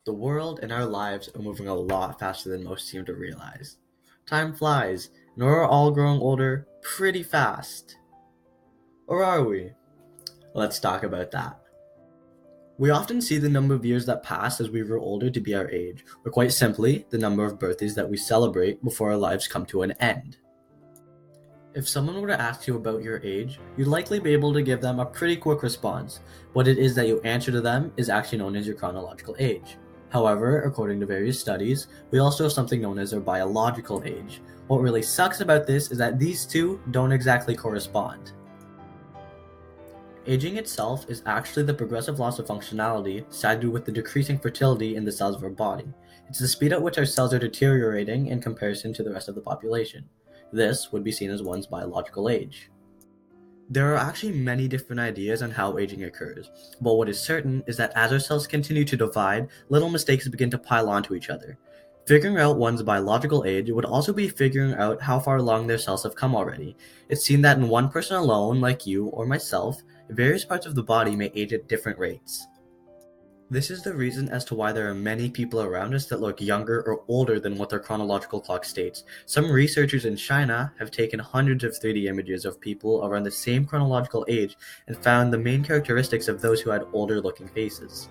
The world and our lives are moving a lot faster than most seem to realize. Time flies, and we're all growing older pretty fast. Or are we? Let's talk about that. We often see the number of years that pass as we grow older to be our age, or quite simply, the number of birthdays that we celebrate before our lives come to an end. If someone were to ask you about your age, you'd likely be able to give them a pretty quick response. What it is that you answer to them is actually known as your chronological age. However, according to various studies, we also have something known as our biological age. What really sucks about this is that these two don't exactly correspond. Aging itself is actually the progressive loss of functionality sided with the decreasing fertility in the cells of our body. It's the speed at which our cells are deteriorating in comparison to the rest of the population. This would be seen as one's biological age. There are actually many different ideas on how aging occurs, but what is certain is that as our cells continue to divide, little mistakes begin to pile onto each other. Figuring out one's biological age would also be figuring out how far along their cells have come already. It's seen that in one person alone, like you or myself, various parts of the body may age at different rates. This is the reason as to why there are many people around us that look younger or older than what their chronological clock states. Some researchers in China have taken hundreds of 3D images of people around the same chronological age and found the main characteristics of those who had older looking faces.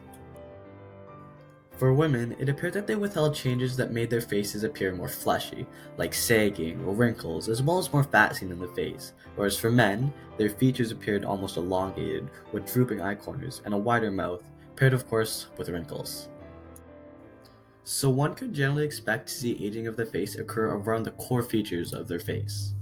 For women, it appeared that they withheld changes that made their faces appear more fleshy, like sagging or wrinkles, as well as more fat seen in the face, whereas for men, their features appeared almost elongated, with drooping eye corners and a wider mouth, paired of course with wrinkles. So one could generally expect to see aging of the face occur around the core features of their face.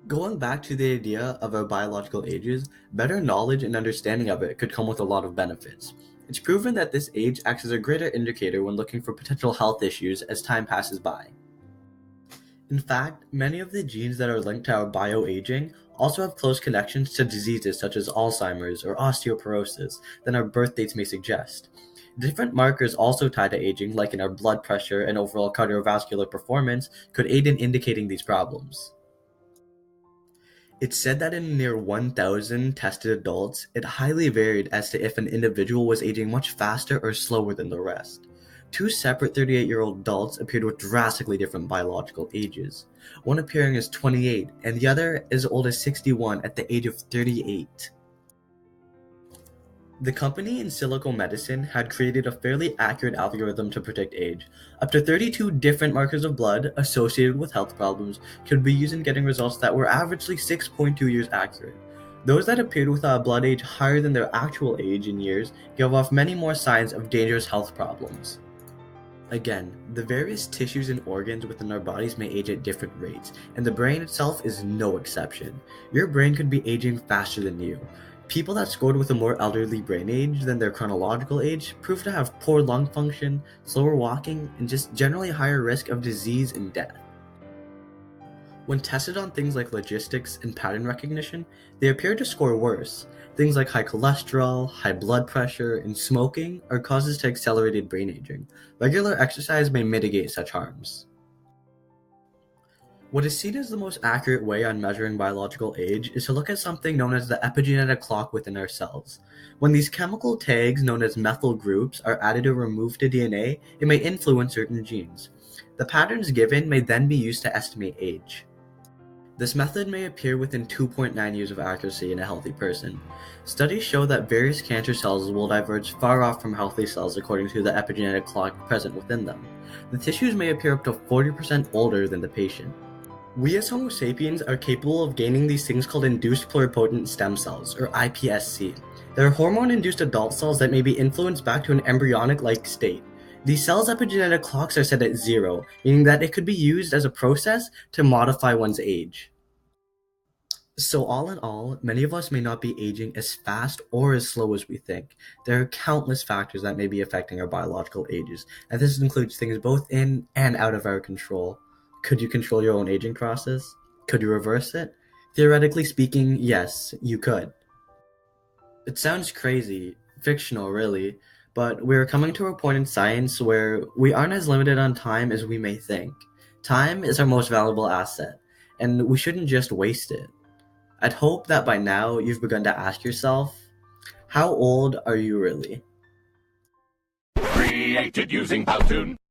Going back to the idea of our biological ages, better knowledge and understanding of it could come with a lot of benefits. It's proven that this age acts as a greater indicator when looking for potential health issues as time passes by. In fact, many of the genes that are linked to our bioaging also have close connections to diseases such as Alzheimer's or osteoporosis than our birth dates may suggest. Different markers also tied to aging, like in our blood pressure and overall cardiovascular performance, could aid in indicating these problems. It's said that in near 1,000 tested adults, it highly varied as to if an individual was aging much faster or slower than the rest. Two separate 38-year-old adults appeared with drastically different biological ages, one appearing as 28 and the other as old as 61 at the age of 38. The company in Silico Medicine had created a fairly accurate algorithm to predict age. Up to 32 different markers of blood associated with health problems could be used in getting results that were averagely 6.2 years accurate. Those that appeared with a blood age higher than their actual age in years gave off many more signs of dangerous health problems. Again, the various tissues and organs within our bodies may age at different rates, and the brain itself is no exception. Your brain could be aging faster than you. People that scored with a more elderly brain age than their chronological age proved to have poor lung function, slower walking, and just generally higher risk of disease and death. When tested on things like logistics and pattern recognition, they appear to score worse. Things like high cholesterol, high blood pressure, and smoking are causes to accelerated brain aging. Regular exercise may mitigate such harms. What is seen as the most accurate way on measuring biological age is to look at something known as the epigenetic clock within our cells. When these chemical tags, known as methyl groups, are added or removed to DNA, it may influence certain genes. The patterns given may then be used to estimate age. This method may appear within 2.9 years of accuracy in a healthy person. Studies show that various cancer cells will diverge far off from healthy cells according to the epigenetic clock present within them. The tissues may appear up to 40% older than the patient. We as Homo sapiens are capable of gaining these things called induced pluripotent stem cells, or iPSC. They're hormone-induced adult cells that may be influenced back to an embryonic-like state. These cells' epigenetic clocks are set at 0, meaning that it could be used as a process to modify one's age. So all in all, many of us may not be aging as fast or as slow as we think. There are countless factors that may be affecting our biological ages, and this includes things both in and out of our control. Could you control your own aging process? Could you reverse it? Theoretically speaking, yes, you could. It sounds crazy, fictional really, but we're coming to a point in science where we aren't as limited on time as we may think. Time is our most valuable asset, and we shouldn't just waste it. I'd hope that by now you've begun to ask yourself, how old are you really? Created using Powtoon.